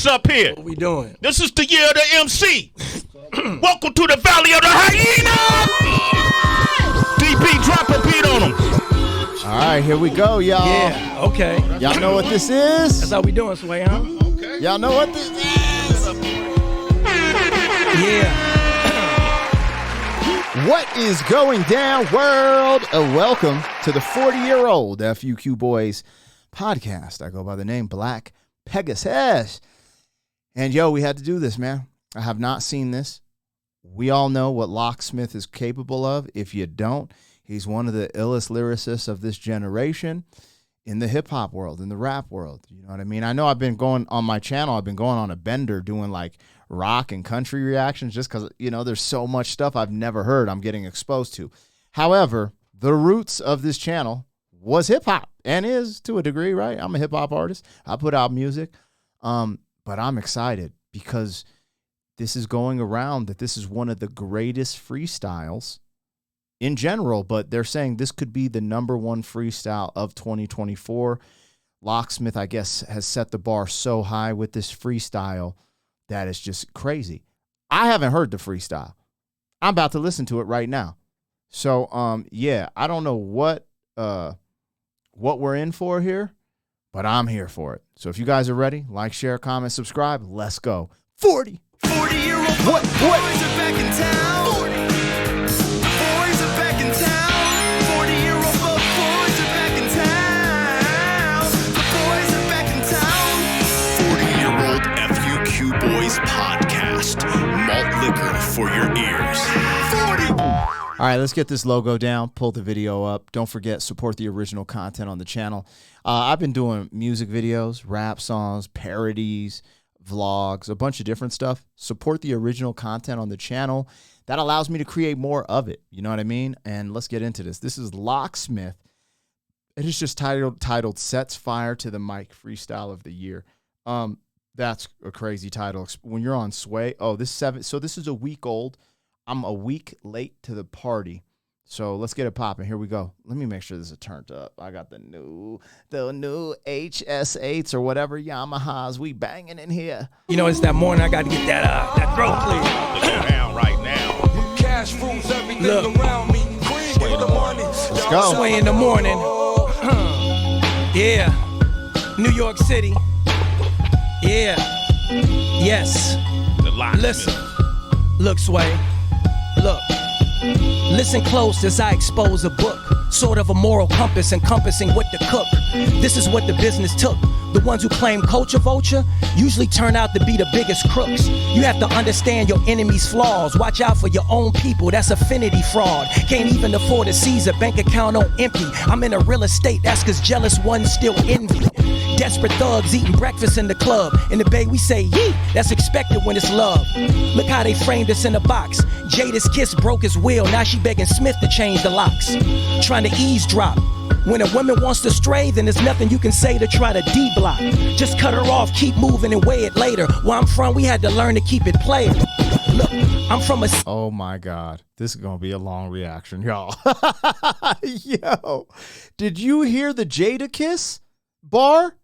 up here. What we doing? This is the year of the MC. Welcome to the Valley of the Hyena. DP, drop a beat on him. All right, here we go, y'all. Yeah, okay. Y'all know what this is? That's how we doing, Sway, huh? Okay. Y'all know what this is? Yeah. What is going down, world? Welcome to the 40-year-old FUQ Boys podcast. I go by the name Black Pegasus. And, yo, we had to do this, man. I have not seen this. We all know what LOCKSMITH is capable of. If you don't, he's one of the illest lyricists of this generation in the hip-hop world, in the rap world. You know what I mean? I know I've been going on my channel. I've been going on a bender doing, like, rock and country reactions just because, you know, there's so much stuff I've never heard I'm getting exposed to. However, the roots of this channel was hip-hop and is to a degree, right? I'm a hip-hop artist. I put out music. But I'm excited because this is going around that this is one of the greatest freestyles in general, but they're saying this could be the #1 freestyle of 2024. LOCKSMITH, I guess, has set the bar so high with this freestyle that it's just crazy. I haven't heard the freestyle. I'm about to listen to it right now. So, yeah, I don't know what we're in for here, but I'm here for it. So if you guys are ready, like, share, comment, subscribe. Let's go. 40-year-old what? Boys are back in town. 40. Boys are back in town. 40-year-old boys are back in town. The boys are back in town. 40-year-old FUQ Boys podcast. Malt liquor for your ears. 40. All right, let's get this logo down, pull the video up. Don't forget, support the original content on the channel. I've been doing music videos, rap songs, parodies, vlogs, a bunch of different stuff. Support the original content on the channel. That allows me to create more of it. You know what I mean? And let's get into this. This is LOCKSMITH. It is just titled Sets Fire to the Mic Freestyle of the Year. That's a crazy title. When you're on Sway, so this is a week old. I'm a week late to the party. So let's get it popping. Here we go. Let me make sure this is turned up. I got the new HS8s or whatever Yamahas we banging in here. You know, it's that morning. I got to get that throat clear. Go down right now. Cash rules everything Look. around me. Queen, get the money. Let's go. Sway in the morning. Yeah. New York City. Yeah. Yes. The LOCKSMITH. Listen. Look, Sway. Look. Listen close as I expose a book, sort of a moral compass encompassing what to cook. This is what the business took. The ones who claim culture vulture usually turn out to be the biggest crooks. You have to understand your enemy's flaws. Watch out for your own people, that's affinity fraud. Can't even afford to seize a bank account on empty. I'm in a real estate, that's cause jealous ones still envy. Desperate thugs eating breakfast in the club. In the Bay we say yee, that's expected when it's love. Look how they framed us in a box. Jada's kiss broke his will, now she begging Smith to change the locks. Trying to eavesdrop. When a woman wants to stray, then there's nothing you can say to try to D-block. Just cut her off, keep moving and weigh it later. Where I'm from, we had to learn to keep it played. Look, I'm from a... Oh my God. This is going to be a long reaction, y'all. Yo, did you hear the Jada kiss bar?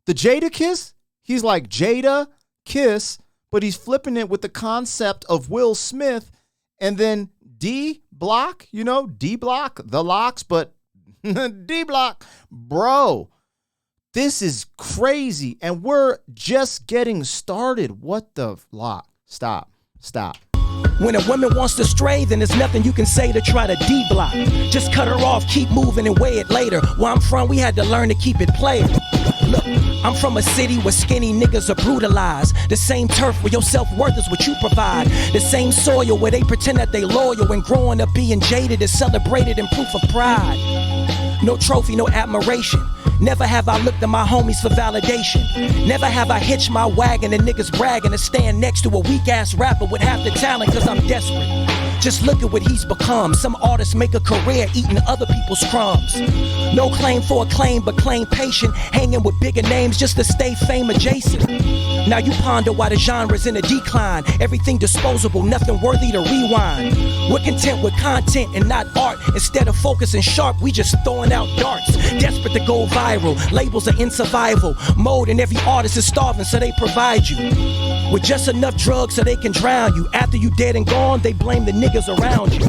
The Jada kiss? He's like Jada kiss, but he's flipping it with the concept of Will Smith and then D-block, you know, D-block, the locks, but D-block. Bro, this is crazy, and we're just getting started. What the lock? Stop. When a woman wants to stray, then there's nothing you can say to try to D-block. Just cut her off, keep moving and weigh it later. Where I'm from, we had to learn to keep it played. Look, I'm from a city where skinny niggas are brutalized. The same turf where your self-worth is what you provide. The same soil where they pretend that they loyal, and growing up being jaded is celebrated in proof of pride. No trophy, no admiration. Never have I looked at my homies for validation. Never have I hitched my wagon and niggas bragging to stand next to a weak-ass rapper with half the talent cause I'm desperate. Just look at what he's become. Some artists make a career eating other people's crumbs. No claim for acclaim, but claim patient. Hanging with bigger names just to stay fame adjacent. Now you ponder why the genre's in a decline. Everything disposable, nothing worthy to rewind. We're content with content and not art. Instead of focusing sharp, we just throwing out darts. Desperate to go viral, labels are in survival mode, and every artist is starving, so they provide you with just enough drugs so they can drown you. After you dead and gone, they blame the niggas around you.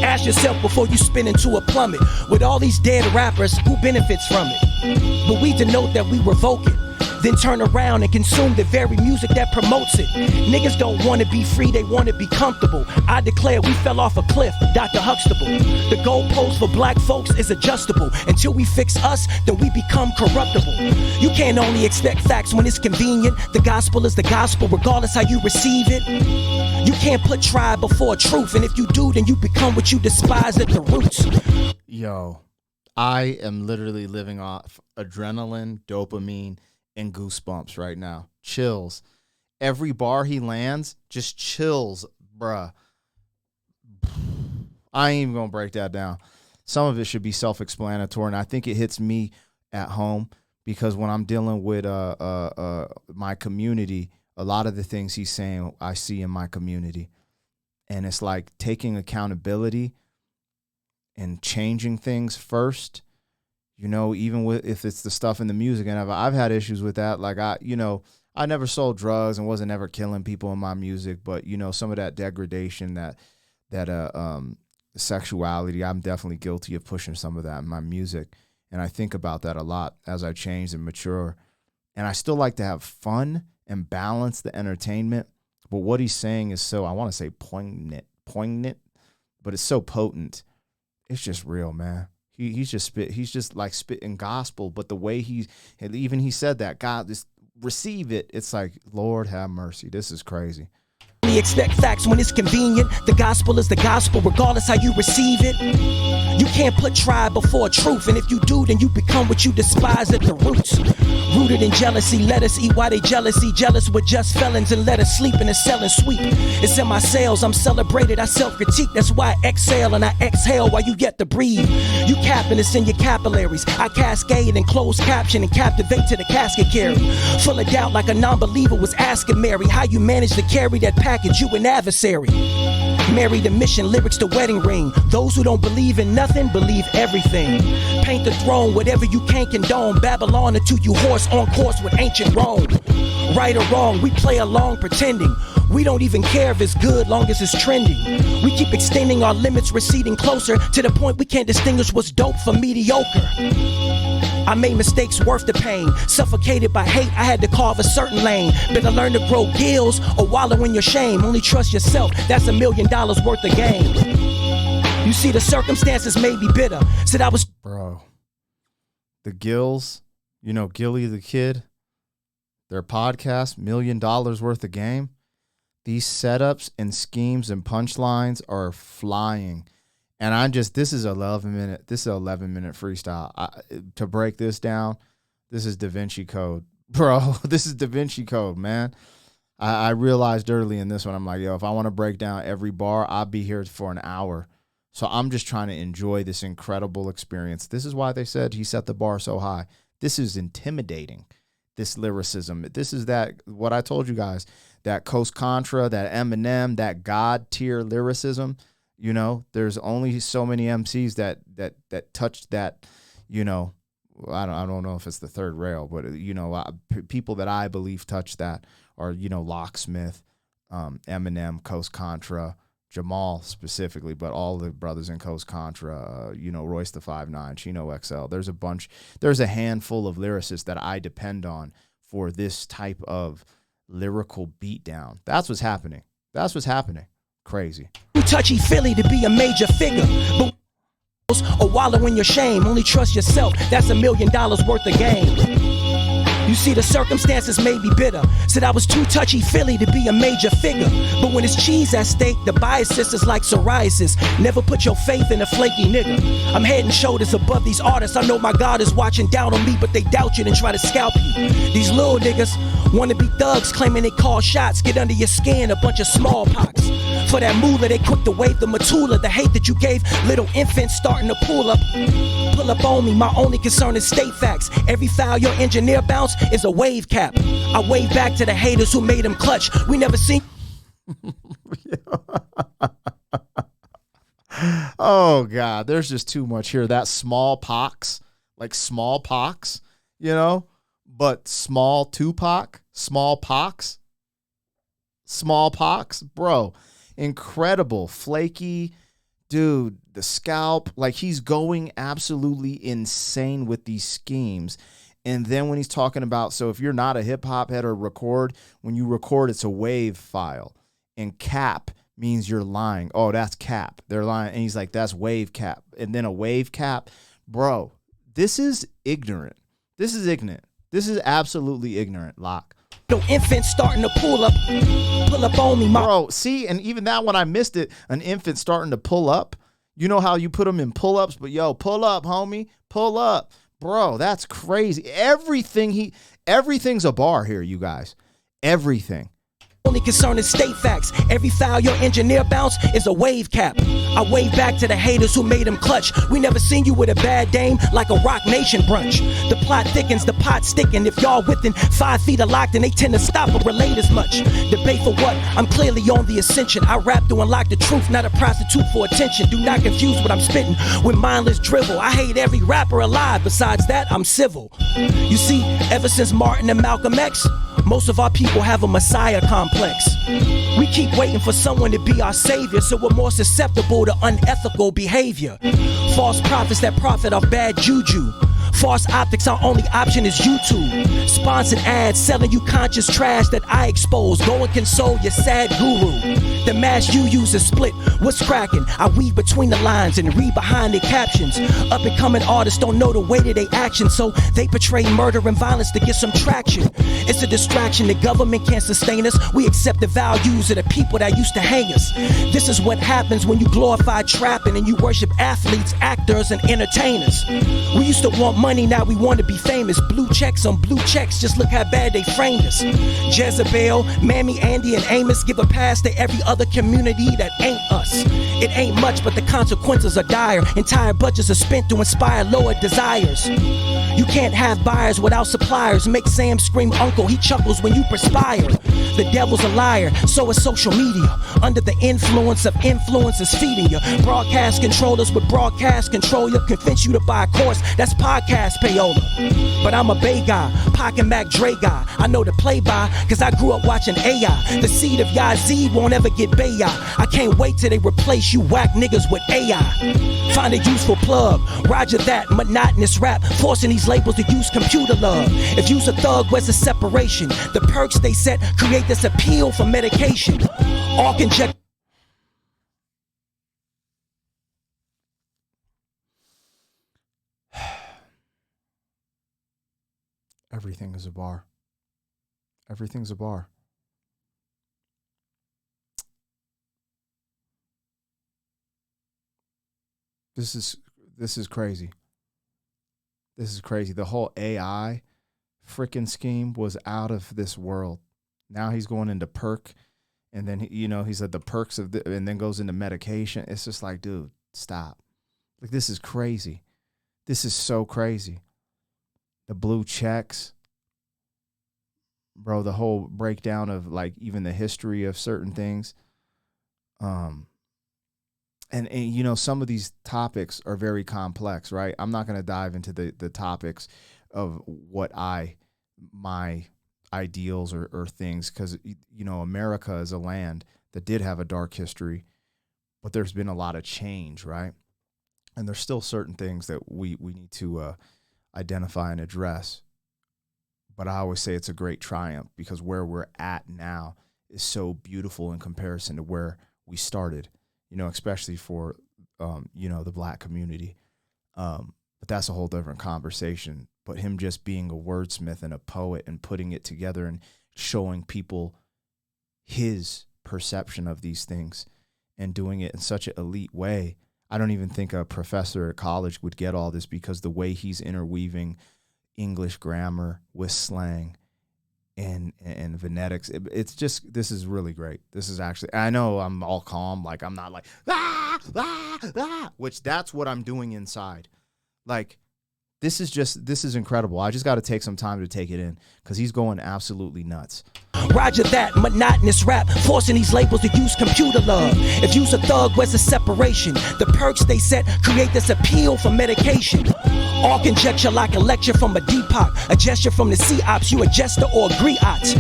Ask yourself before you spin into a plummet. With all these dead rappers, who benefits from it? But we denote that we revoke it, then turn around and consume the very music that promotes it. Niggas don't want to be free, they want to be comfortable. I declare we fell off a cliff, Dr. Huxtable. The goalpost for black folks is adjustable. Until we fix us, then we become corruptible. You can't only expect facts when it's convenient. The gospel is the gospel, regardless how you receive it. You can't put tribe before truth, and if you do, then you become what you despise at the roots. Yo, I am literally living off adrenaline, dopamine, and goosebumps right now. Chills. Every bar he lands, just chills, bruh. I ain't even gonna break that down. Some of it should be self-explanatory, and I think it hits me at home because when I'm dealing with my community, a lot of the things he's saying I see in my community. And it's like taking accountability and changing things first. You know, even with if it's the stuff in the music, and I've had issues with that. Like I never sold drugs and wasn't ever killing people in my music, but you know, some of that degradation, that sexuality, I'm definitely guilty of pushing some of that in my music, and I think about that a lot as I change and mature. And I still like to have fun and balance the entertainment, but what he's saying is so, I want to say poignant, but it's so potent. It's just real, man. He's just like spitting gospel, but the way he said that, God, just receive it. It's like, Lord have mercy. This is crazy. We expect facts when it's convenient. The gospel is the gospel, regardless how you receive it. You can't put tribe before truth, and if you do, then you become what you despise at the roots. Rooted in jealousy, let us eat while they jealousy. Jealous with just felons and let us sleep in a cell and sweep. It's in my cells, I'm celebrated, I self-critique. That's why I exhale and I exhale while you get to breathe. You capping, it's in your capillaries. I cascade and close caption and captivate to the casket carry. Full of doubt like a non-believer was asking Mary how you manage to carry that package, you an adversary. Married to mission, lyrics to wedding ring. Those who don't believe in nothing, believe everything. Paint the throne, whatever you can't condone. Babylon until you horse on course with ancient Rome. Right or wrong, we play along pretending. We don't even care if it's good, long as it's trending. We keep extending our limits, receding closer to the point we can't distinguish what's dope from mediocre. I made mistakes worth the pain. Suffocated by hate, I had to carve a certain lane. Better learn to grow gills or wallow in your shame. Only trust yourself, that's $1 million worth of game. You see, the circumstances may be bitter. Said I was... Bro, the Gills, you know, Gilly the Kid, their podcast, $1 million worth of game. These setups and schemes and punchlines are flying. And this is 11 minute freestyle. To break this down, this is Da Vinci Code. Bro, this is Da Vinci Code, man. I realized early in this one, I'm like, yo, if I want to break down every bar, I'll be here for an hour. So I'm just trying to enjoy this incredible experience. This is why they said he set the bar so high. This is intimidating, this lyricism. This is what I told you guys, that Coast Contra, that Eminem, that God tier lyricism. You know, there's only so many MCs that touched that, you know, I don't know if it's the third rail, but, you know, people that I believe touched that are, you know, LOCKSMITH, Eminem, Coast Contra, Jamal specifically, but all the brothers in Coast Contra, you know, Royce the 5'9", Chino XL. There's a handful of lyricists that I depend on for this type of lyrical beatdown. That's what's happening. Crazy. Too touchy-feely to be a major figure, but or wallow in your shame. Only trust yourself, that's $1 million worth of game. You see, the circumstances may be bitter. Said I was too touchy-feely to be a major figure, but when it's cheese at stake, the biases is like psoriasis. Never put your faith in a flaky nigga. I'm head and shoulders above these artists. I know my God is watching down on me, but they doubt you and try to scalp you. These little niggas Wanna be thugs claiming they call shots, get under your skin, a bunch of smallpox. For that moolah, they quick to wave the matula. The hate that you gave little infants starting to pull up. Pull up on me, my only concern is state facts. Every foul your engineer bounce is a wave cap. I wave back to the haters who made them clutch. We never seen. Oh God, there's just too much here. That smallpox, like smallpox, you know, but small Tupac, smallpox, bro, incredible, flaky, dude. The scalp, like he's going absolutely insane with these schemes. And then when he's talking about, so if you're not a hip hop head or record, when you record, it's a wave file, and cap means you're lying. Oh, that's cap. They're lying. And he's like, that's wave cap. And then a wave cap. Bro, this is ignorant. This is ignorant. This is absolutely ignorant, Lock. No infant starting to pull up on me, Bro, see, and even that one I missed it. An infant starting to pull up. You know how you put them in pull-ups, but yo, pull up, homie. Pull up. Bro, that's crazy. Everything's a bar here, you guys. Everything. Only concern is state facts. Every foul your engineer bounce is a wave cap. I wave back to the haters who made them clutch. We never seen you with a bad dame like a Rock Nation brunch. The plot thickens, the pot sticking. If y'all within 5 feet of locked, then they tend to stop or relate as much. Debate for what? I'm clearly on the ascension. I rap to unlock the truth, not a prostitute for attention. Do not confuse what I'm spitting with mindless drivel. I hate every rapper alive. Besides that, I'm civil. You see, ever since Martin and Malcolm X, most of our people have a messiah complex. We keep waiting for someone to be our savior, so we're more susceptible to unethical behavior. False prophets that profit off bad juju. False optics, our only option is YouTube. Sponsored ads selling you conscious trash that I expose. Go and console your sad guru. The mask you use is split. What's cracking? I weave between the lines and read behind the captions. Up and coming artists don't know the weight of their actions, so they portray murder and violence to get some traction. It's a distraction. The government can't sustain us. We accept the values of the people that used to hang us. This is what happens when you glorify trapping and you worship athletes, actors, and entertainers. We used to want money, now we want to be famous. Blue checks on blue checks, just look how bad they framed us. Jezebel, Mammy, Andy, and Amos give a pass to every other community that ain't us. It ain't much, but the consequences are dire. Entire budgets are spent to inspire lower desires. You can't have buyers without suppliers. Make Sam scream uncle, he chuckles when you perspire. The devil's a liar, so is social media. Under the influence of influencers feeding you. Broadcast controllers with broadcast control you. Convince you to buy a course, that's podcast payola. But I'm a Bay guy, Pac and Mac Dre guy. I know the play by, cause I grew up watching AI. The seed of Yazid won't ever get Bayi. I can't wait till they replace you whack niggas with AI. Find a useful plug, roger that monotonous rap, forcing these labels to use computer love. If you's a thug, where's the separation? The perks they set create this appeal for medication. All conject. Everything is a bar. Everything's a bar. This is crazy. This is crazy. The whole AI freaking scheme was out of this world. Now he's going into perk, and then he's at the perks of and then goes into medication. It's just like, dude, stop. Like, this is crazy. This is so crazy. The blue checks, bro. The whole breakdown of like even the history of certain things. And some of these topics are very complex, right? I'm not going to dive into the topics of what my ideals or things, because, America is a land that did have a dark history, but there's been a lot of change, right? And there's still certain things that we need to identify and address. But I always say it's a great triumph, because where we're at now is so beautiful in comparison to where we started. Especially for, the black community. But that's a whole different conversation. But him just being a wordsmith and a poet and putting it together and showing people his perception of these things and doing it in such an elite way. I don't even think a professor at college would get all this, because the way he's interweaving English grammar with slang and phonetics. It's just, this is really great. This is actually, I know I'm all calm, like I'm not like which that's what I'm doing inside. Like this is incredible. I just got to take some time to take it in because he's going absolutely nuts. Roger that, monotonous rap, forcing these labels to use computer love. If you's a thug, where's the separation? The perks they set create this appeal for medication. All conjecture like a lecture from a Deepak, a gesture from the C-Ops, you a jester or a griot.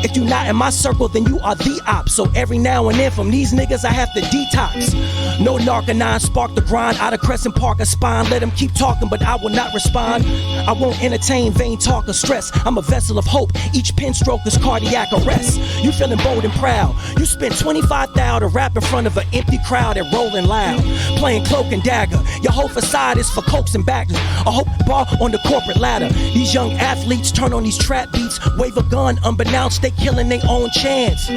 If you not in my circle, then you are the ops. So every now and then from these niggas, I have to detox. No narcanine, spark the grind, out of Crescent Park or spine. Let them keep talking, but I will not respond. I won't entertain vain talk or stress. I'm a vessel of hope, each pen stroke is cardiac arrest. You feeling bold and proud. You spent 25,000 to rap in front of an empty crowd and rolling loud. Playing cloak and dagger, your whole facade is for cokes and backers. A hope bar on the corporate ladder. These young athletes turn on these trap beats, wave a gun unbeknownst, they killing their own chance.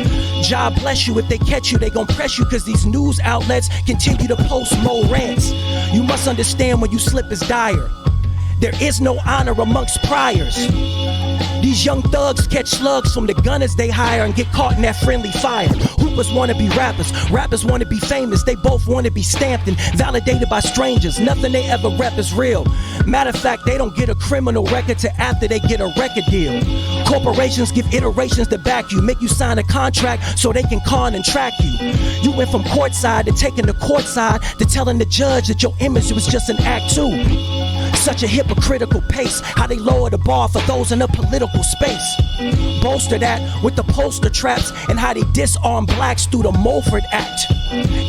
God bless you, if they catch you, they gon' press you, cause these news outlets continue to post more rants. You must understand when you slip is dire. There is no honor amongst priors. These young thugs catch slugs from the gunners they hire and get caught in that friendly fire. Hoopers wanna be rappers, rappers wanna be famous. They both wanna be stamped and validated by strangers. Nothing they ever rep is real. Matter of fact, they don't get a criminal record till after they get a record deal. Corporations give iterations to back you, make you sign a contract so they can con and track you. You went from courtside to taking the courtside to telling the judge that your image was just an act too. Such a hypocritical pace, how they lower the bar for those in a political space. Bolster that with the poster traps and how they disarm blacks through the Mulford Act.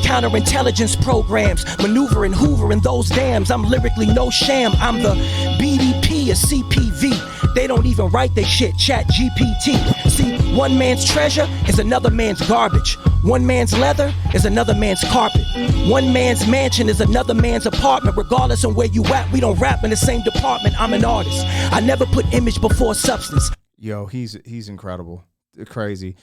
Counterintelligence programs, maneuvering, hoovering those dams. I'm lyrically no sham, I'm the BDP of CPV. They don't even write their shit, chat GPT. See, one man's treasure is another man's garbage. One man's leather is another man's carpet. One man's mansion is another man's apartment. Regardless of where you at, we don't rap in the same department. I'm an artist. I never put image before substance. Yo, he's incredible. Crazy.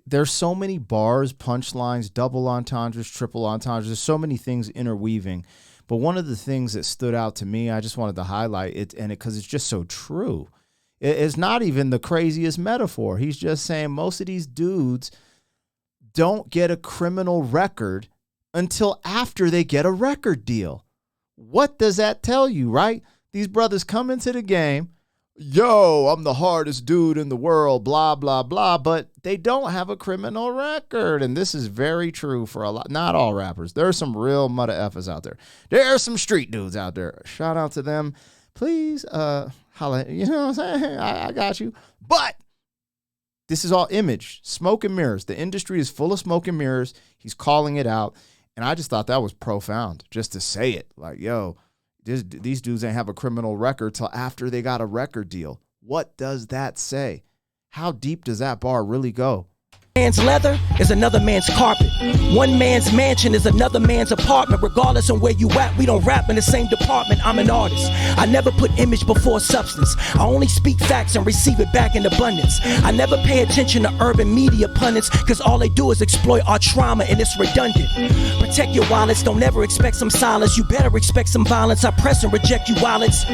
There's so many bars, punchlines, double entendres, triple entendres. There's so many things interweaving. But one of the things that stood out to me, I just wanted to highlight it, and because it's just so true. It's not even the craziest metaphor. He's just saying most of these dudes don't get a criminal record until after they get a record deal. What does that tell you, right? These brothers come into the game, yo, I'm the hardest dude in the world, blah, blah, blah, but they don't have a criminal record. And this is very true for a lot, not all rappers. There are some real mother effers out there. There are some street dudes out there. Shout out to them. Please, holla, you know what I'm saying? I got you. But this is all image, smoke and mirrors. The industry is full of smoke and mirrors. He's calling it out. And I just thought that was profound just to say it. Like, yo, these dudes ain't have a criminal record till after they got a record deal. What does that say? How deep does that bar really go? Man's leather is another man's carpet. One man's mansion is another man's apartment. Regardless of where you at, we don't rap in the same department. I'm an artist. I never put image before substance. I only speak facts and receive it back in abundance. I never pay attention to urban media pundits, cause all they do is exploit our trauma and it's redundant. Protect your wallets, don't ever expect some silence. You better expect some violence. I press and reject you wallets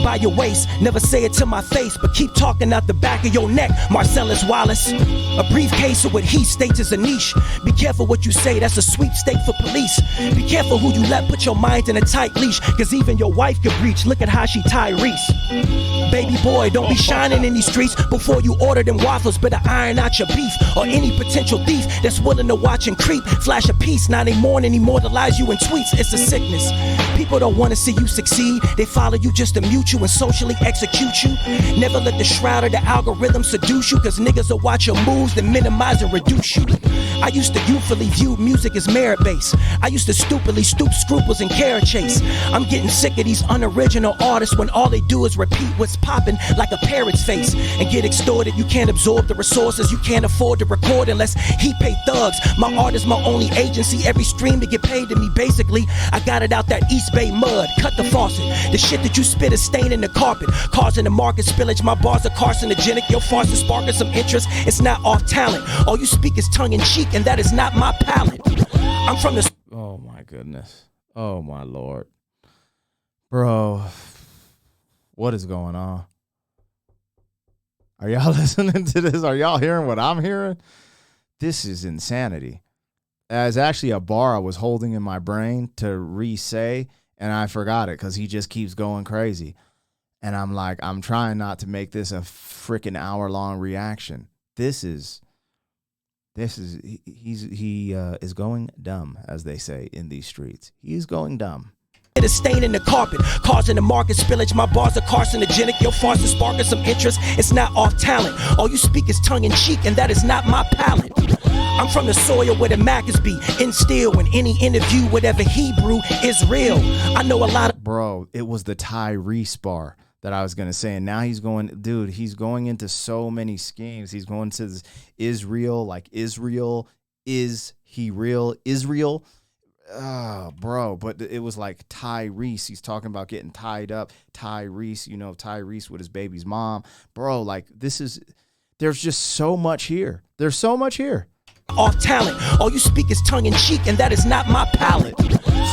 by your waist. Never say it to my face, but keep talking out the back of your neck, Marcellus Wallace. A briefcase of what he states is a niche. Be careful what you say, that's a sweepstake for police. Be careful who you let put your mind in a tight leash, cause even your wife could breach. Look at how she Tyrese. Baby boy, don't be shining in these streets before you order them waffles. Better iron out your beef, or any potential thief that's willing to watch and creep. Flash a piece, now they mourn and immortalize you in tweets. It's a sickness. People don't want to see you succeed. They follow you just to mute you and socially execute you. Never let the shroud of the algorithm seduce you, cause niggas will watch your moves then minimize and reduce you. I used to youthfully view music as merit-based. I used to stupidly stoop scruples and carrot chase. I'm getting sick of these unoriginal artists when all they do is repeat what's popping like a parrot's face and get extorted. You can't absorb the resources, you can't afford to record unless he pay thugs. My art is my only agency. Every stream to get paid to me, basically. I got it out that East Bay mud. Cut the faucet. The shit that you spit is staining the carpet, causing the market spillage. My bars are carcinogenic. Your farce is sparking some interest. It's not off talent. All you speak is tongue in cheek, and that is not my palate. I'm from the. Oh my goodness. Oh my Lord. Bro, what is going on? Are y'all listening to this? Are y'all hearing what I'm hearing? This is insanity. It's actually a bar I was holding in my brain to re-say, and I forgot it because he just keeps going crazy. And I'm like, I'm trying not to make this a freaking hour-long reaction. He is going dumb, as they say in these streets. He's going dumb. It is staining the carpet, causing the market spillage. My bars are carcinogenic. Your farce is sparking some interest. It's not off talent. All you speak is tongue in cheek, and that is not my palate. I'm from the soil where the Maccas be instilled in any interview. Whatever Hebrew is real. I know a lot of. Bro, it was the Tyrese bar that I was going to say. And now he's going into so many schemes. He's going to this Israel, like Israel. Is he real? Israel? Oh, bro, but it was like Tyrese. He's talking about getting tied up. Tyrese, Tyrese with his baby's mom. Bro, like there's just so much here. There's so much here. Off talent. All you speak is tongue in cheek, and that is not my palate.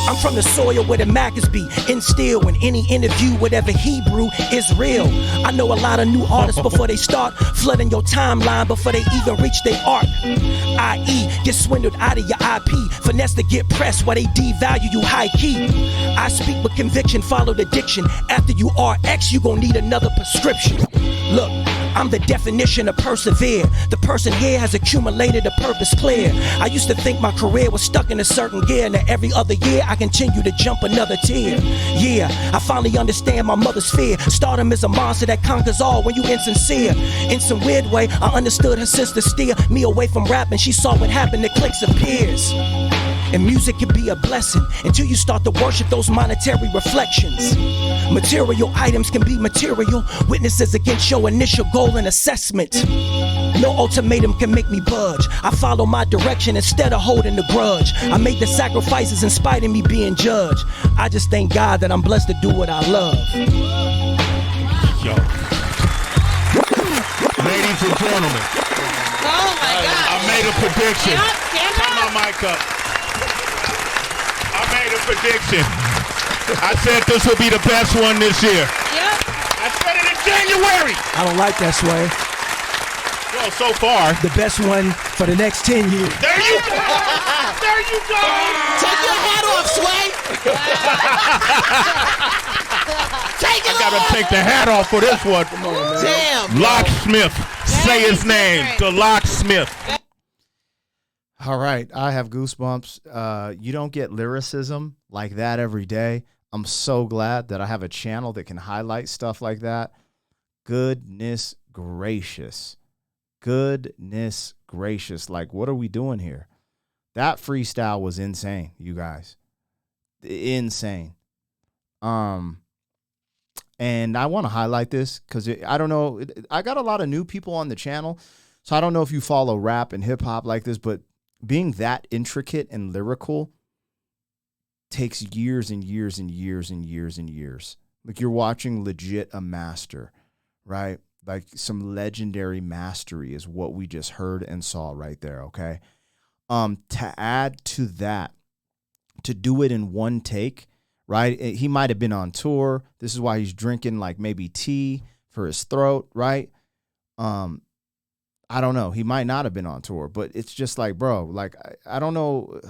I'm from the soil where the Maccas be instilled in any interview. Whatever Hebrew is real. I know a lot of new artists before they start flooding your timeline before they even reach their arc. I.e. get swindled out of your IP. Finesse to get pressed while they devalue you high key. I speak with conviction, follow the diction. After you RX, you gon' need another prescription. Look, I'm the definition of persevere. The person here has accumulated a purpose clear. I used to think my career was stuck in a certain gear. Now every other year I continue to jump another tier. Yeah, I finally understand my mother's fear. Stardom is a monster that conquers all when you insincere. In some weird way, I understood her sister steer me away from rapping. She saw what happened to cliques of peers. And music can be a blessing until you start to worship those monetary reflections. Material items can be material witnesses against your initial goal and assessment. No ultimatum can make me budge. I follow my direction instead of holding the grudge. I make the sacrifices in spite of me being judged. I just thank God that I'm blessed to do what I love. Yo. Ladies and gentlemen. Oh my God. I made a prediction. Stand Turn up. my mic up. I made a prediction. I said this will be the best one this year. Yep. I said it in January. I don't like that, Sway. Well, so far. The best one for the next 10 years. There you go. There you go. Take your hat off, Sway. Take it I gotta off. take the hat off for this one. Damn. Locksmith. Say his name. The Locksmith. All right, I have goosebumps. You don't get lyricism like that every day. I'm so glad that I have a channel that can highlight stuff like that. Goodness gracious. Goodness gracious. Like, what are we doing here? That freestyle was insane, you guys. Insane. And I want to highlight this because I don't know. I got a lot of new people on the channel, so I don't know if you follow rap and hip hop like this, but being that intricate and lyrical takes years and years and years and years and years. Like you're watching legit a master, right? Like some legendary mastery is what we just heard and saw right there, okay? To add to that, to do it in one take, right? He might have been on tour. This is why he's drinking like maybe tea for his throat, right? I don't know. He might not have been on tour, but it's just like, bro, like, I don't know.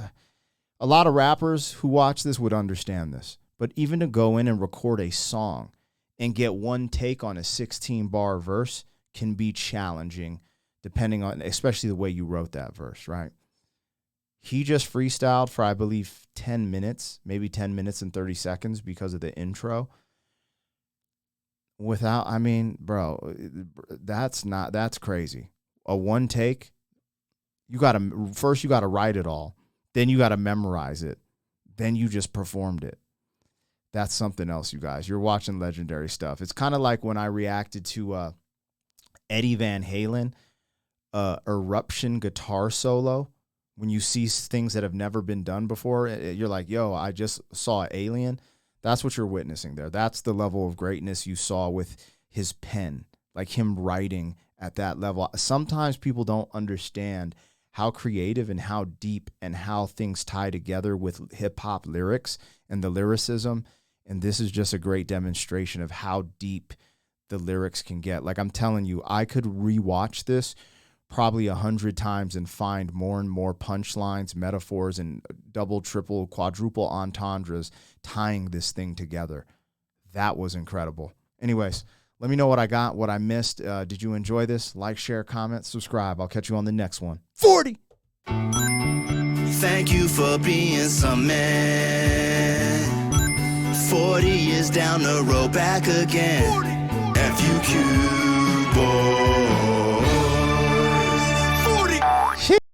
A lot of rappers who watch this would understand this, but even to go in and record a song and get one take on a 16-bar verse can be challenging depending on, especially the way you wrote that verse, right? He just freestyled for, I believe, 10 minutes, maybe 10 minutes and 30 seconds because of the intro. Without, I mean, bro, that's crazy. A one take, you got to write it all. Then you got to memorize it. Then you just performed it. That's something else, you guys. You're watching legendary stuff. It's kind of like when I reacted to Eddie Van Halen, Eruption guitar solo. When you see things that have never been done before, you're like, yo, I just saw Alien. That's what you're witnessing there. That's the level of greatness you saw with his pen, like him writing at that level. Sometimes people don't understand how creative and how deep and how things tie together with hip-hop lyrics and the lyricism. And this is just a great demonstration of how deep the lyrics can get. Like, I'm telling you, I could rewatch this probably 100 times and find more and more punchlines, metaphors, and double, triple, quadruple entendres tying this thing together. That was incredible. Anyways, let me know what I got, what I missed. Did you enjoy this? Like, share, comment, subscribe. I'll catch you on the next one. 40! Thank you for being some man. 40 years down the road, back again. FUQ boy.